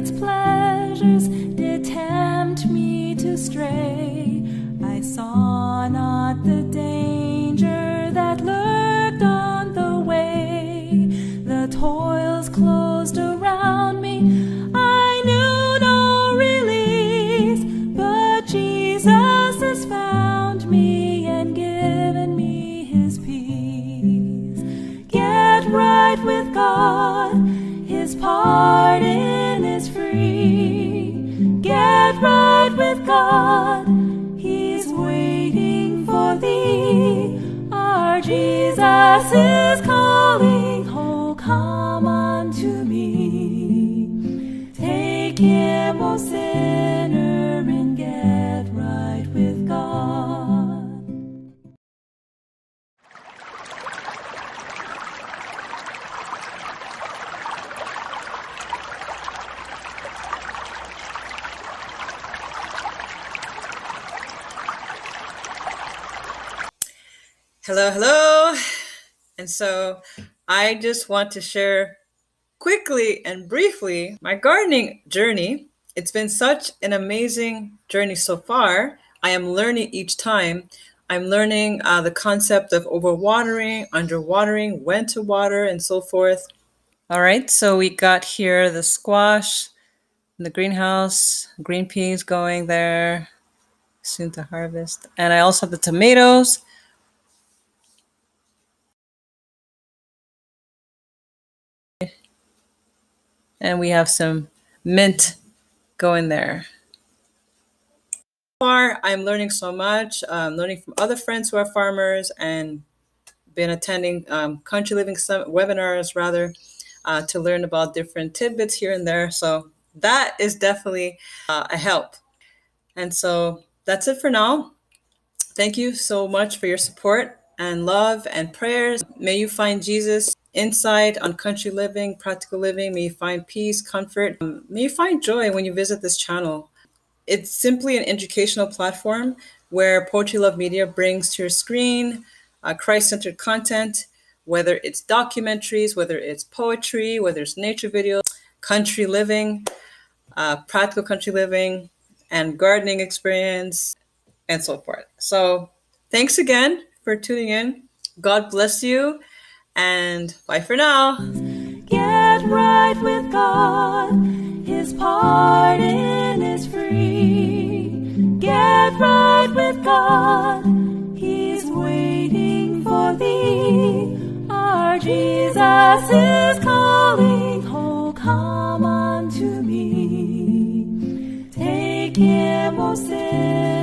its pleasures did tempt me to stray. I saw not the danger that lurked on the way. The toils closed around me, I knew no release, but Jesus has found me and given me his peace. Get right with God, his pardon is free. Get right with God, he's waiting for thee. Our Jesus is calling, oh come unto me. Take him, O sinner, and get right with God. Hello. And so I just want to share quickly and briefly my gardening journey. It's been such an amazing journey so far. I am learning each time. I'm learning the concept of overwatering, underwatering, when to water, and so forth. All right, so we got here the squash in the greenhouse, green peas going there, soon to harvest. And I also have the tomatoes. And we have some mint going there. So far, I'm learning so much, learning from other friends who are farmers and been attending country living webinars rather to learn about different tidbits here and there. So that is definitely a help. And so that's it for now. Thank you so much for your support and love and prayers. May you find Jesus insight on country living, practical living. May you find peace, comfort. May you find joy when you visit this channel. It's simply an educational platform where Poetry Love Media brings to your screen Christ-centered content, whether it's documentaries, whether it's poetry, whether it's nature videos, country living, practical country living, and gardening experience, and so forth. So thanks again for tuning in. God bless you, and bye for now. Get right with God, his pardon is free. Get right with God, he's waiting for thee. Our Jesus is calling, oh come unto me. Take him, O sinner,